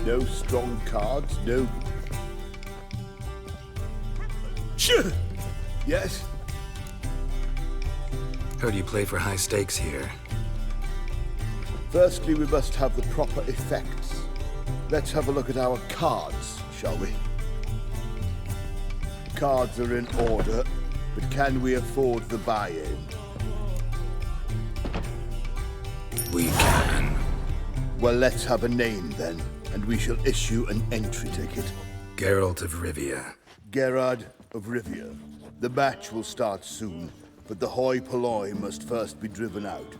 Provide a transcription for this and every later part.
No strong cards, no... Yes? Heard you play for high stakes here. Firstly, we must have the proper effects. Let's have a look at our cards, shall we? Cards are in order, but can we afford the buy-in? We can. Well, let's have a name then, and we shall issue an entry ticket. Geralt of Rivia. Gerard of Rivia. The match will start soon, but the hoi polloi must first be driven out.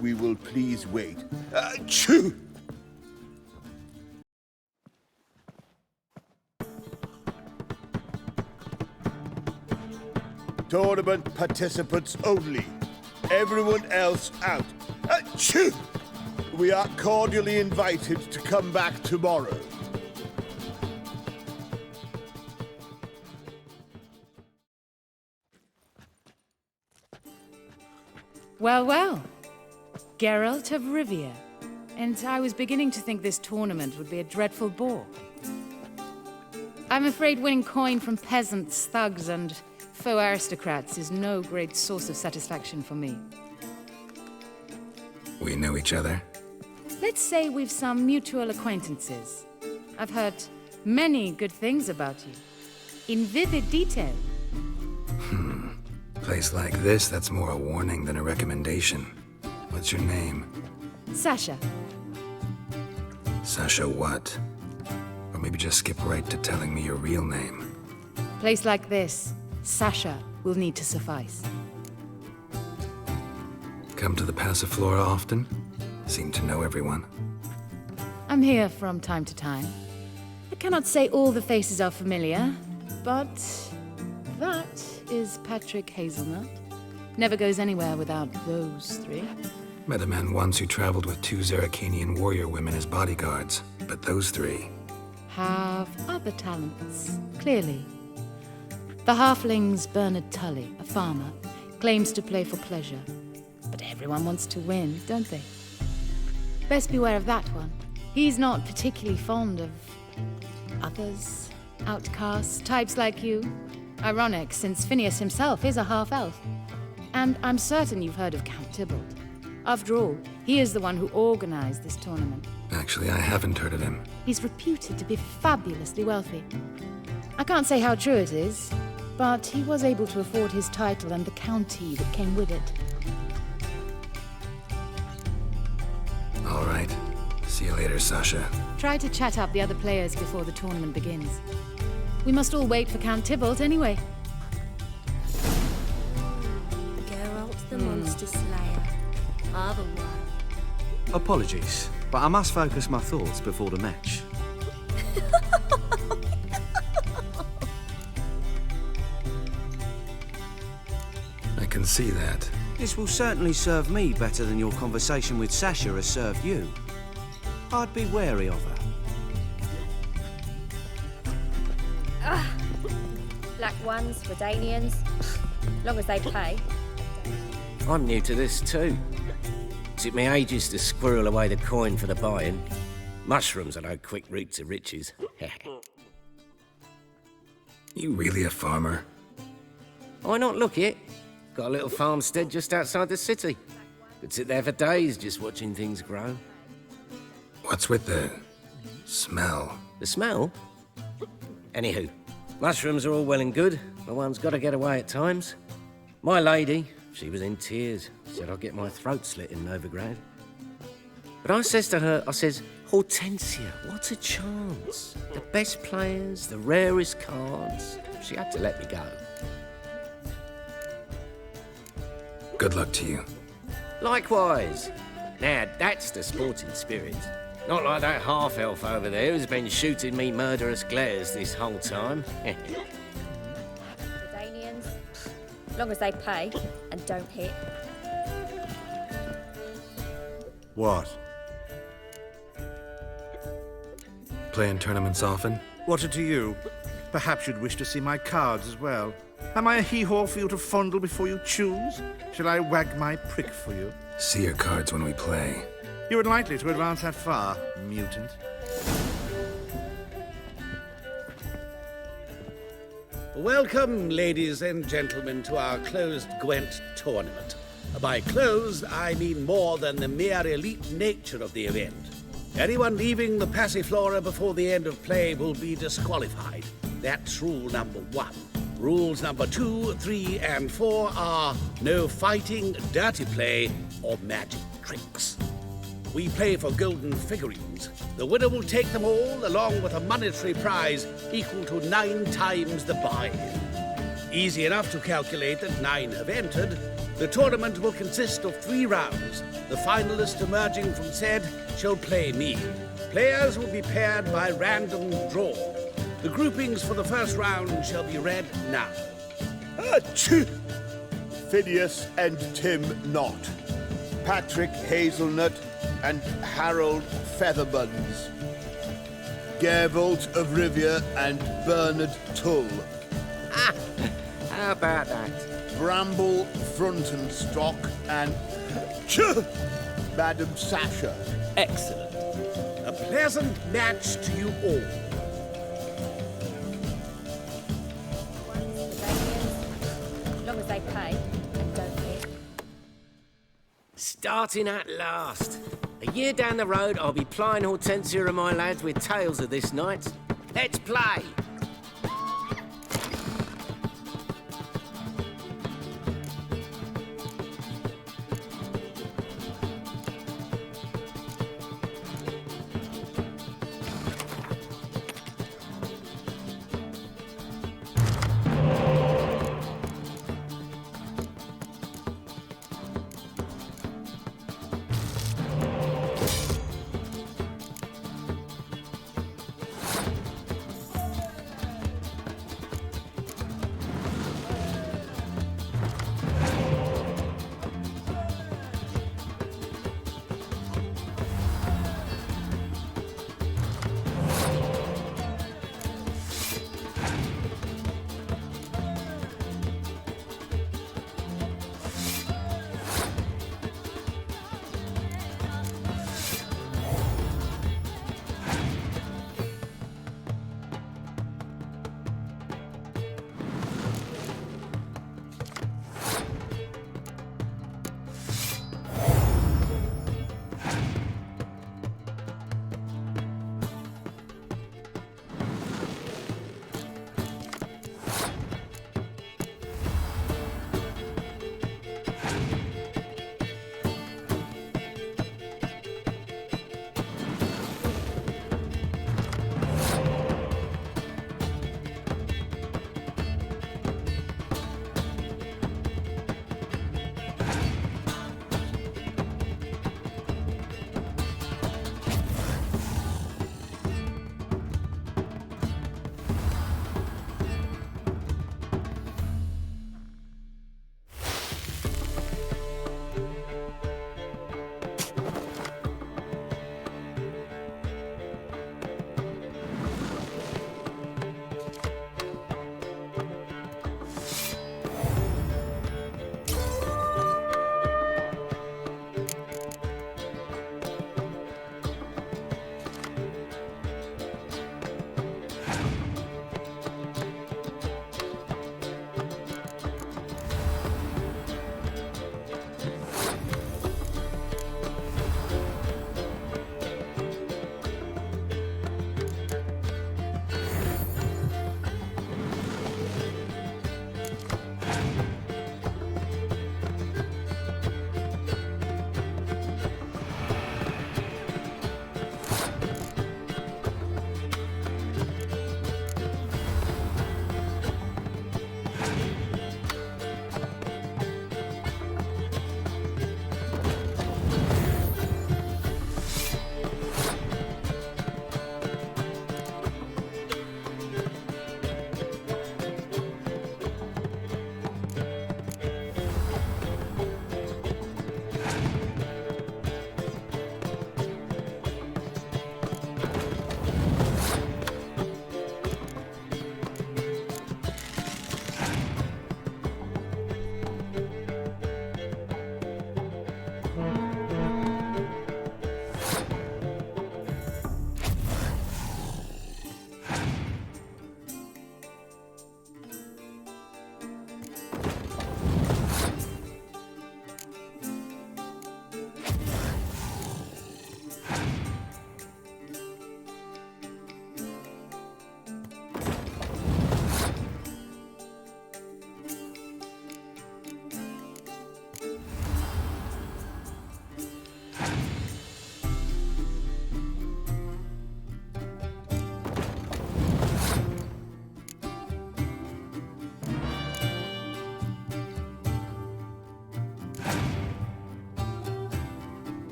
We will please wait. Achoo! Tournament participants only. Everyone else out. Achoo! We are cordially invited to come back tomorrow. Well, well. Geralt of Rivia. And I was beginning to think this tournament would be a dreadful bore. I'm afraid winning coin from peasants, thugs, and faux aristocrats is no great source of satisfaction for me. We know each other. Let's say we've some mutual acquaintances. I've heard many good things about you. In vivid detail. Place like this, that's more a warning than a recommendation. What's your name? Sasha. Sasha what? Or maybe just skip right to telling me your real name. Place like this, Sasha will need to suffice. Come to the Passiflora often? Seem to know everyone. I'm here from time to time. I cannot say all the faces are familiar, but that is Patrick Hazelnut. Never goes anywhere without those three. Met a man once who traveled with 2 Zaracanian warrior women as bodyguards, but those 3... have other talents, clearly. The halfling's Bernard Tully, a farmer, claims to play for pleasure. But everyone wants to win, don't they? Best beware of that one. He's not particularly fond of others, outcasts, types like you. Ironic, since Phineas himself is a half-elf. And I'm certain you've heard of Count Tybalt. After all, he is the one who organized this tournament. Actually, I haven't heard of him. He's reputed to be fabulously wealthy. I can't say how true it is, but he was able to afford his title and the county that came with it. All right. See you later, Sasha. Try to chat up the other players before the tournament begins. We must all wait for Count Tybalt anyway. Geralt the Monster Slayer. Other one. Apologies, but I must focus my thoughts before the match. I can see that. This will certainly serve me better than your conversation with Sasha has served you. I'd be wary of her. Black ones, Redanians. Long as they pay. I'm new to this too. Took me ages to squirrel away the coin for the buy-in. Mushrooms are no quick route to riches. You really a farmer? Why not look it? Got a little farmstead just outside the city. Could sit there for days just watching things grow. What's with the smell? The smell? Anywho, mushrooms are all well and good, but one's got to get away at times. My lady, she was in tears. Said I'd get my throat slit in Novigrad. But I says to her, I says, Hortensia, what a chance. The best players, the rarest cards. She had to let me go. Good luck to you. Likewise. Now, that's the sporting spirit. Not like that half-elf over there who's been shooting me murderous glares this whole time. Redanians. Long as they pay and don't hit. What? Playing tournaments often? What to you? Perhaps you'd wish to see my cards as well. Am I a hee-haw for you to fondle before you choose? Shall I wag my prick for you? See your cards when we play. You would likely to advance that far, mutant. Welcome, ladies and gentlemen, to our closed Gwent tournament. By closed, I mean more than the mere elite nature of the event. Anyone leaving the Passiflora before the end of play will be disqualified. That's rule number 1. Rules number 2, 3, and 4 are no fighting, dirty play, or magic tricks. We play for golden figurines. The winner will take them all, along with a monetary prize equal to 9 times the buy-in. Easy enough to calculate that 9 have entered. The tournament will consist of 3 rounds. The finalist emerging from said shall play me. Players will be paired by random draw. The groupings for the first round shall be read now. Achoo! Phineas and Tim Knott. Patrick Hazelnut and Harold Featherbuns. Gervolt of Rivia and Bernard Tull. How about that? Bramble Frontenstock and Madam Sasha. Excellent. A pleasant match to you all. One's for Danians, as long as they pay and don't hit. Starting at last. A year down the road, I'll be plying Hortensia and my lads with tales of this night. Let's play!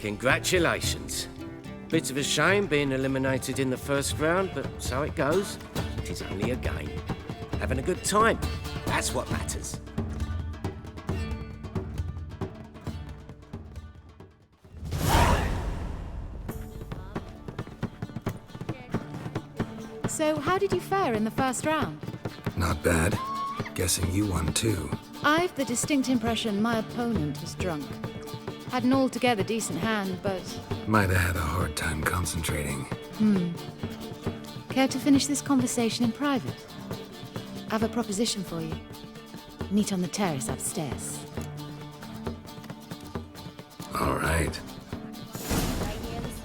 Congratulations. Bit of a shame being eliminated in the first round, but so it goes. It is only a game. Having a good time. That's what matters. So, how did you fare in the first round? Not bad. Guessing you won too. I've the distinct impression my opponent was drunk. Had an altogether decent hand, but... Might have had a hard time concentrating. Care to finish this conversation in private? I have a proposition for you. Meet on the terrace upstairs. All right. Aliens,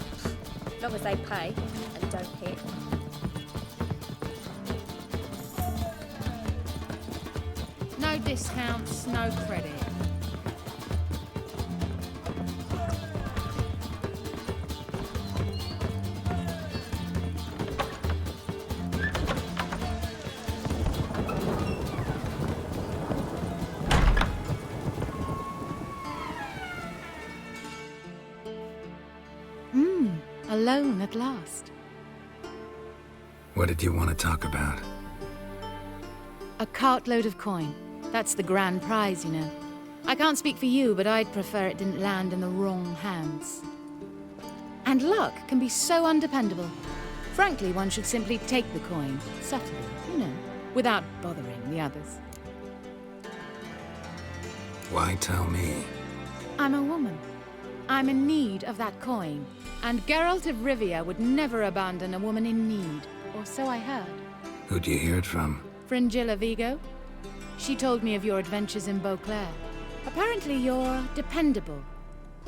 as long as they pay and don't hit. No discounts, no credit. Alone at last. What did you want to talk about? A cartload of coin. That's the grand prize, you know. I can't speak for you, but I'd prefer it didn't land in the wrong hands. And luck can be so undependable. Frankly, one should simply take the coin, subtly, you know, without bothering the others. Why tell me? I'm a woman. I'm in need of that coin. And Geralt of Rivia would never abandon a woman in need, or so I heard. Who'd you hear it from? Fringilla Vigo? She told me of your adventures in Beauclair. Apparently you're dependable,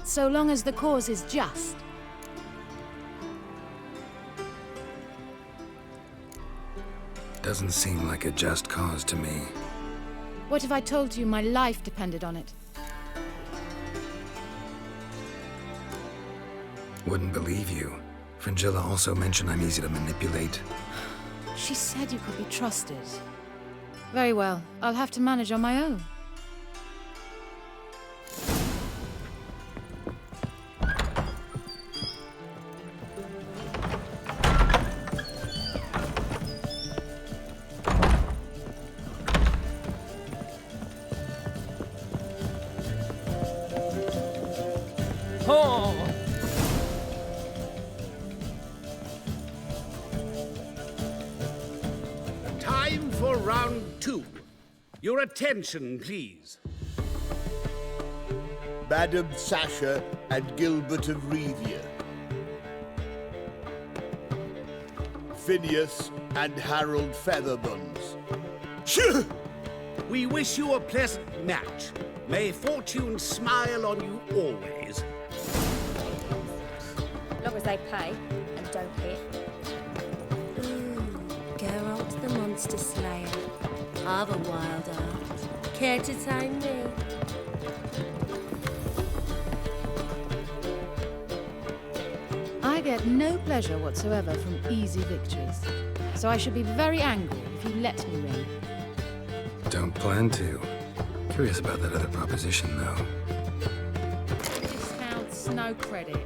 so long as the cause is just. Doesn't seem like a just cause to me. What if I told you my life depended on it? Wouldn't believe you. Fringilla also mentioned I'm easy to manipulate. She said you could be trusted. Very well. I'll have to manage on my own. Time for round 2. Your attention, please. Madam Sasha and Gilbert of Revia. Phineas and Harold Featherbones. Shoo! We wish you a pleasant match. May fortune smile on you always. As long as they pay and don't hit. Geralt the Monster Slayer. I've a wild art. Care to tame me? I get no pleasure whatsoever from easy victories. So I should be very angry if you let me win. Don't plan to. Curious about that other proposition, though. Discounts, no credit.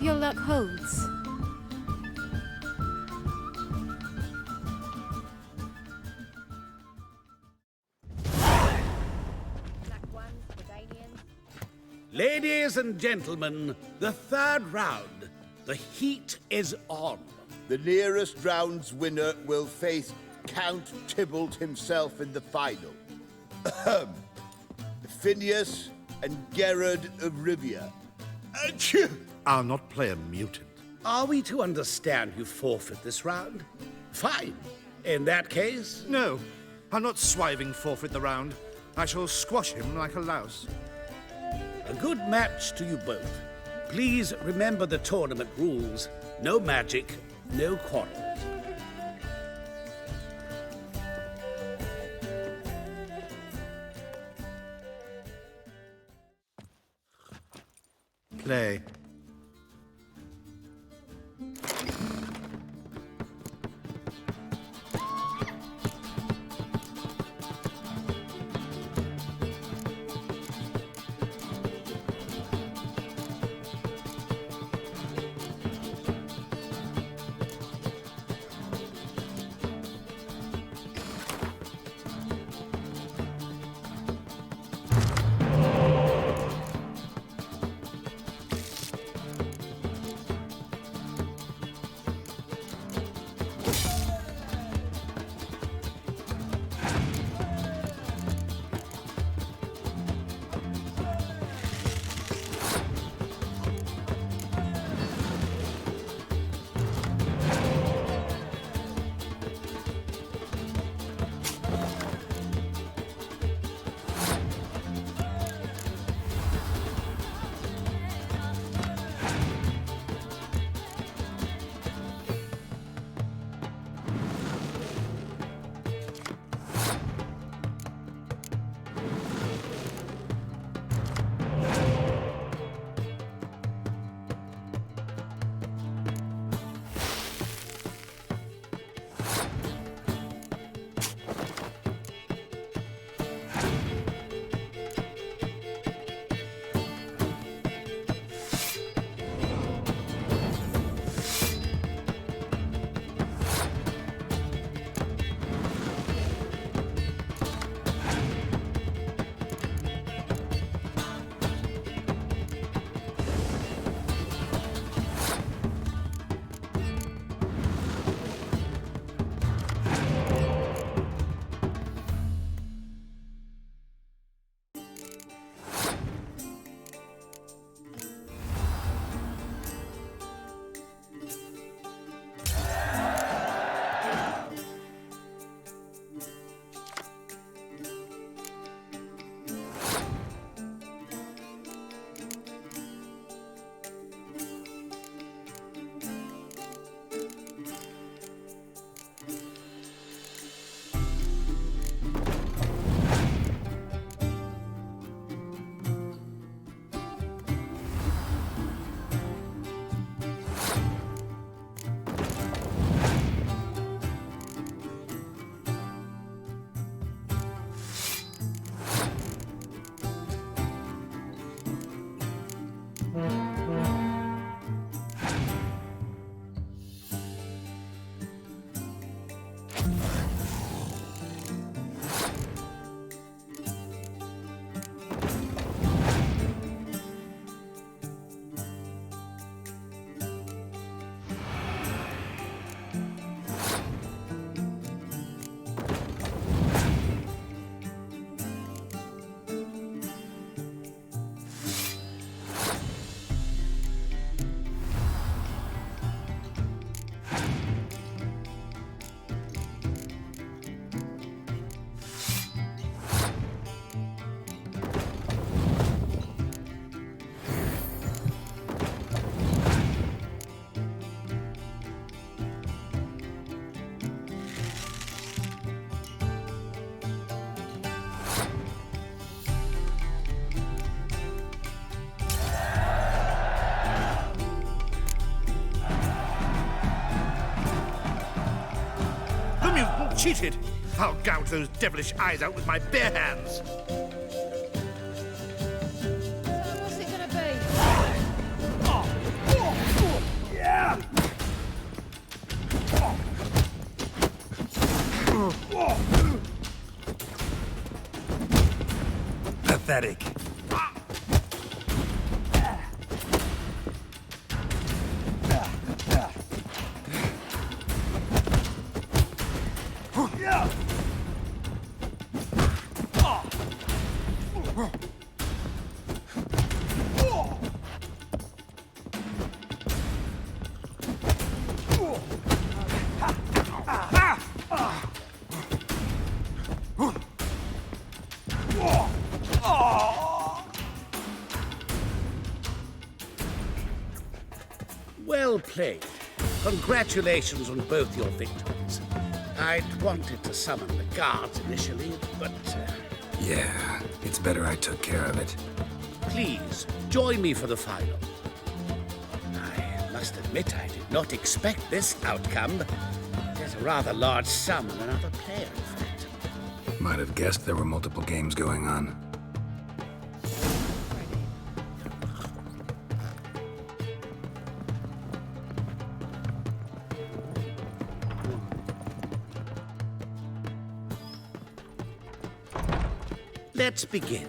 Hope your luck holds. Black ones, Bavarians. Ladies and gentlemen, the third round. The heat is on. The nearest round's winner will face Count Tybalt himself in the final. Phineas and Gerard of Rivia. Achoo! I'll not play a mutant. Are we to understand you forfeit this round? Fine. In that case, No, I'll not swiving forfeit the round. I shall squash him like a louse. a good match to you both. Please remember the tournament rules. No magic, no quarrels. Play. Cheated! I'll gouge those devilish eyes out with my bare hands. What's it gonna be? Pathetic. Well played. Congratulations on both your victories. I'd wanted to summon the guards initially, but Yeah, it's better I took care of it. please join me for the final. I must admit I did not expect this outcome. There's a rather large sum on another player, in fact. Might have guessed there were multiple games going on. Let's begin.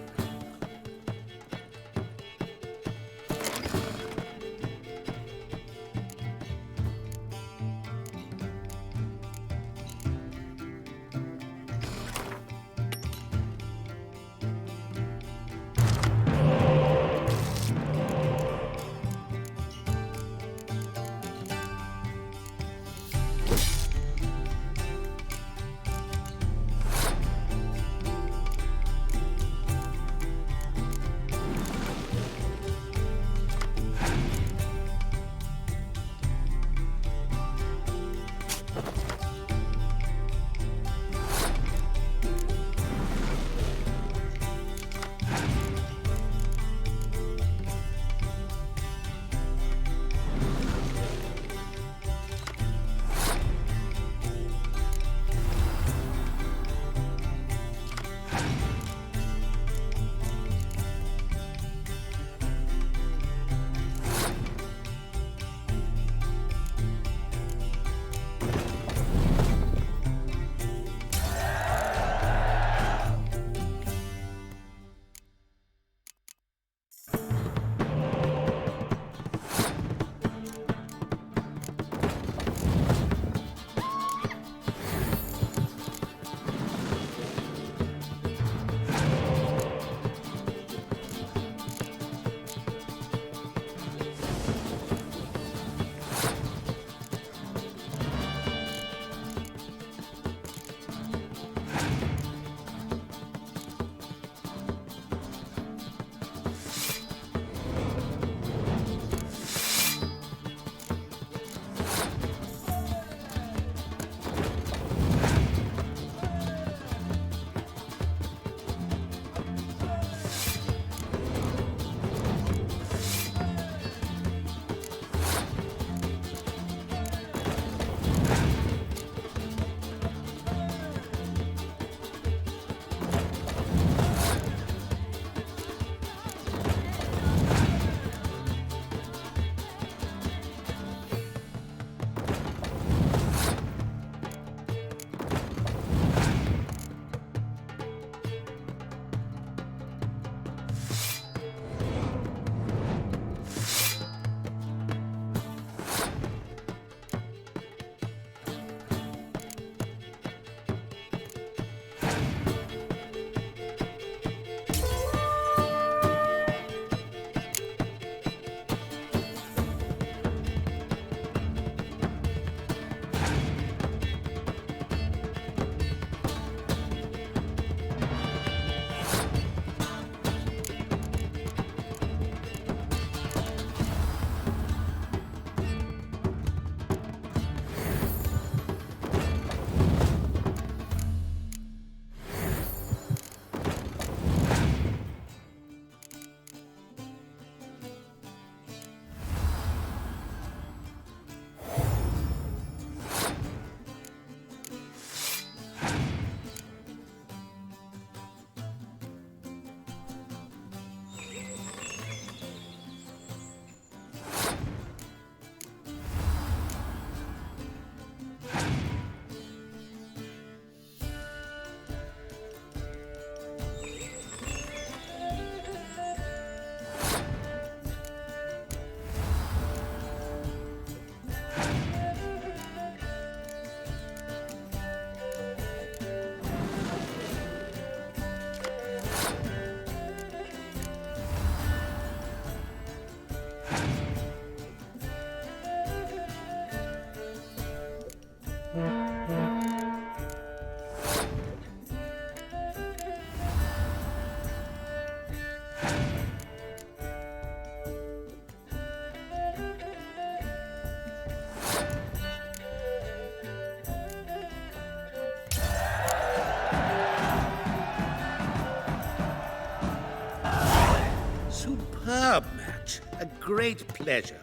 such a great pleasure.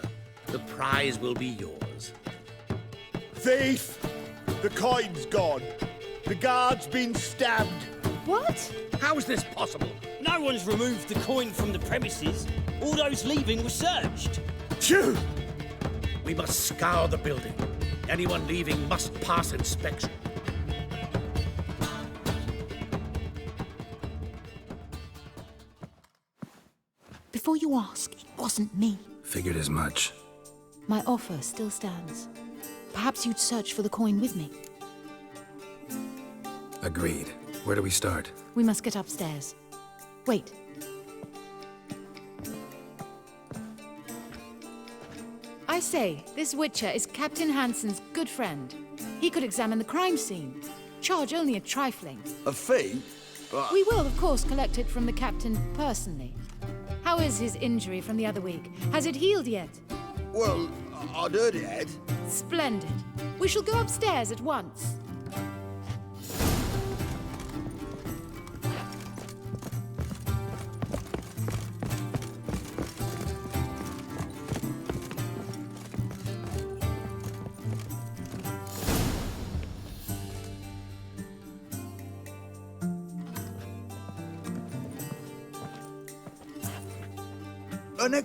The prize will be yours. Thief! The coin's gone. The guard's been stabbed. What? How is this possible? No one's removed the coin from the premises. All those leaving were searched. Phew! We must scour the building. Anyone leaving must pass inspection. Before you ask, it wasn't me. Figured as much. My offer still stands. Perhaps you'd search for the coin with me. Agreed. Where do we start? We must get upstairs. Wait. I say, this Witcher is Captain Hansen's good friend. He could examine the crime scene. Charge only a trifling. A fee? But We will, of course, collect it from the captain personally. How is his injury from the other week? Has it healed yet? well, I'd heard it had. Splendid. We shall go upstairs at once.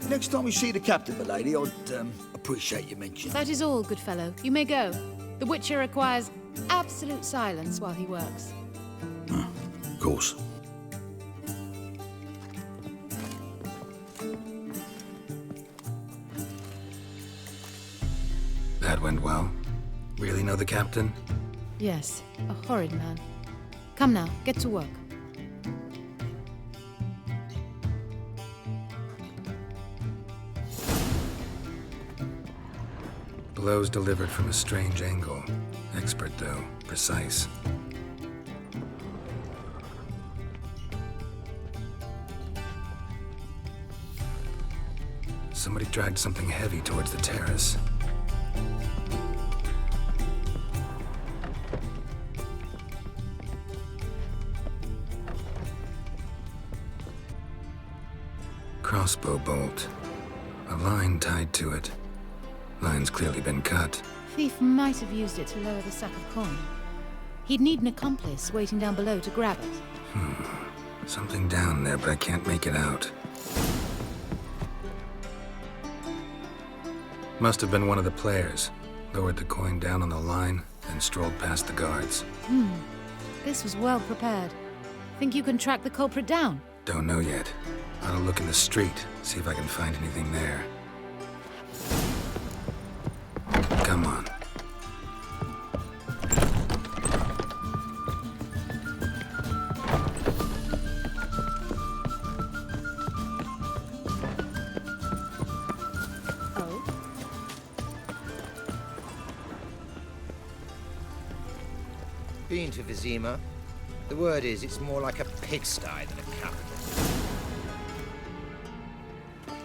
Next time you see the captain, my lady, I'd appreciate you mentioning. That is all, good fellow. You may go. The Witcher requires absolute silence while he works. Of course. That went well. Really know the captain? Yes, a horrid man. Come now, get to work. Blows delivered from a strange angle. Expert, though. Precise. Somebody dragged something heavy towards the terrace. Crossbow bolt. A line tied to it. Line's clearly been cut. Thief might have used it to lower the sack of coin. He'd need an accomplice waiting down below to grab it. Something down there, but I can't make it out. Must have been one of the players. Lowered the coin down on the line, then strolled past the guards. This was well prepared. Think you can track the culprit down? Don't know yet. I'll look in the street, see if I can find anything there. Come on. Oh? Been to Vizima. The word is it's more like a pigsty than a capital.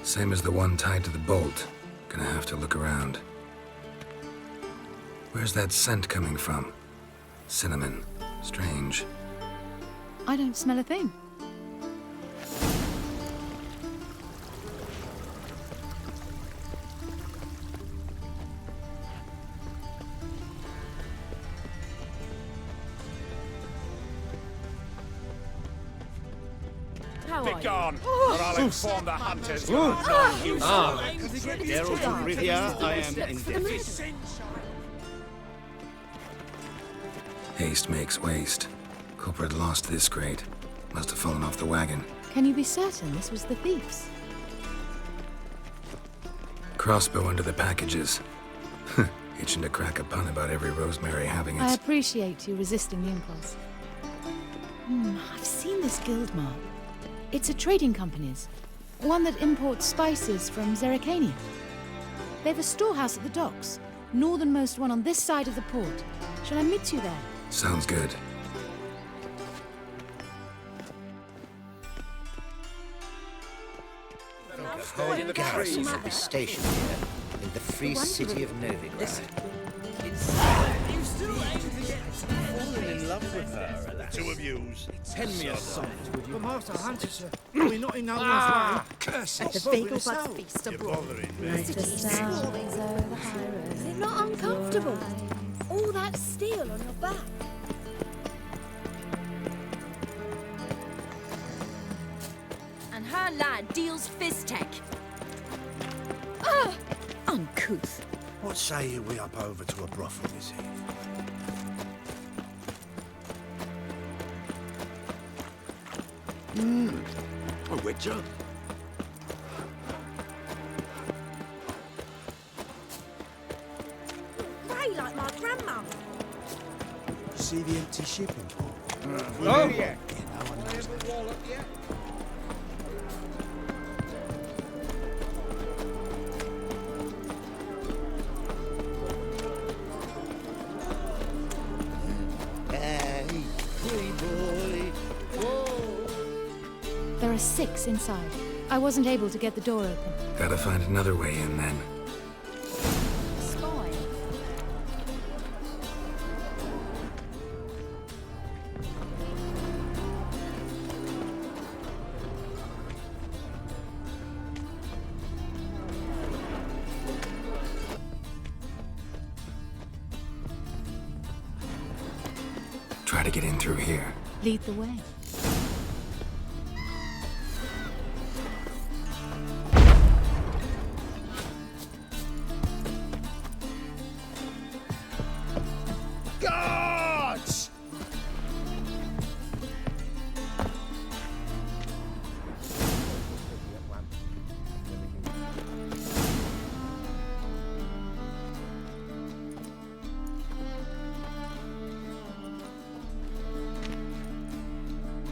Same as the one tied to the bolt. Gonna have to look around. Where's that scent coming from? Cinnamon. Strange. I don't smell a thing. Begone, or I'll inform the hunters you are not useful. Geralt of Rivia, I am indebted. Haste makes waste. Culprit lost this crate. Must have fallen off the wagon. Can you be certain this was the thief's? Crossbow under the packages. Itching to crack a pun about every rosemary having I its... appreciate you resisting the impulse. I've seen this guild mark. It's a trading company's. One that imports spices from Zerrikania. They've a storehouse at the docks. Northernmost one on this side of the port. Shall I meet you there? Sounds good. The whole garrison will be stationed here in the free city of Novigrad. You still aim to get fallen in love with her, alas. Two of yous. Pen me a sonnet, would you? But Master Hunter, sir, we're not in no one's way. Curse At it. the Beagle Buds feast You're abroad. bothering me. Like the stars over the high road. Is it not uncomfortable? All that steel on your back. And her lad deals fizz-tech. Uncouth. What say you we up over to a brothel this evening? A witcher? Grey like my grandma. See the empty shipping port? Oh! Yeah, no one knows. Hey, pretty boy. There are 6 inside. I wasn't able to get the door open. Gotta find another way in then. Spy. Try to get in through here. Lead the way. Gods!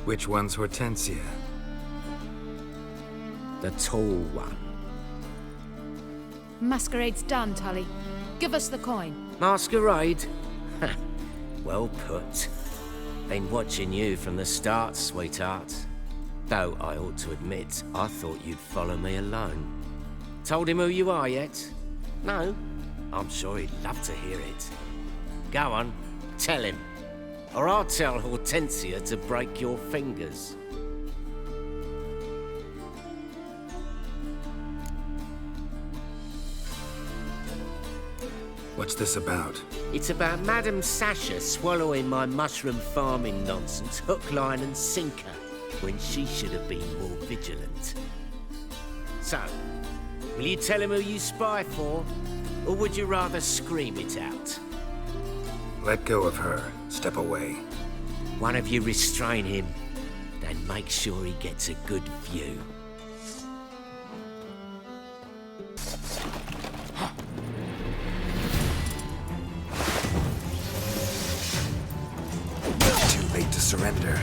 Which one's Hortensia? The tall one. Masquerade's done, Tully. Give us the coin. Masquerade? Ha, well put. Been watching you from the start, sweetheart. Though I ought to admit, I thought you'd follow me alone. Told him who you are yet? No? I'm sure he'd love to hear it. Go on, tell him. Or I'll tell Hortensia to break your fingers. What's this about? It's about Madame Sasha swallowing my mushroom farming nonsense hook, line and sinker when she should have been more vigilant. So, will you tell him who you spy for? Or would you rather scream it out? Let go of her. Step away. One of you restrain him, then make sure he gets a good view. Too late to surrender.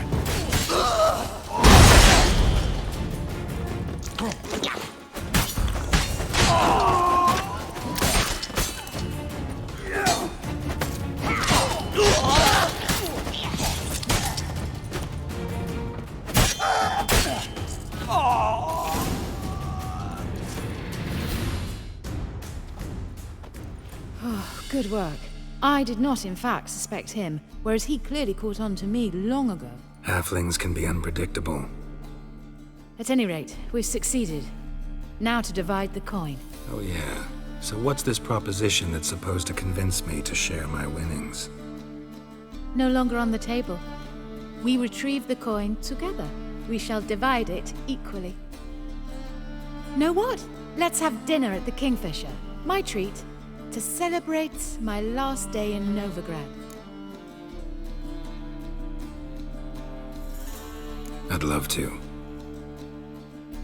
Good work. I did not, in fact, suspect him, whereas he clearly caught on to me long ago. Halflings can be unpredictable. At any rate, we've succeeded. Now to divide the coin. Oh yeah. So what's this proposition that's supposed to convince me to share my winnings? No longer on the table. We retrieve the coin together. We shall divide it equally. Know what? Let's have dinner at the Kingfisher. My treat. To celebrate my last day in Novigrad. I'd love to.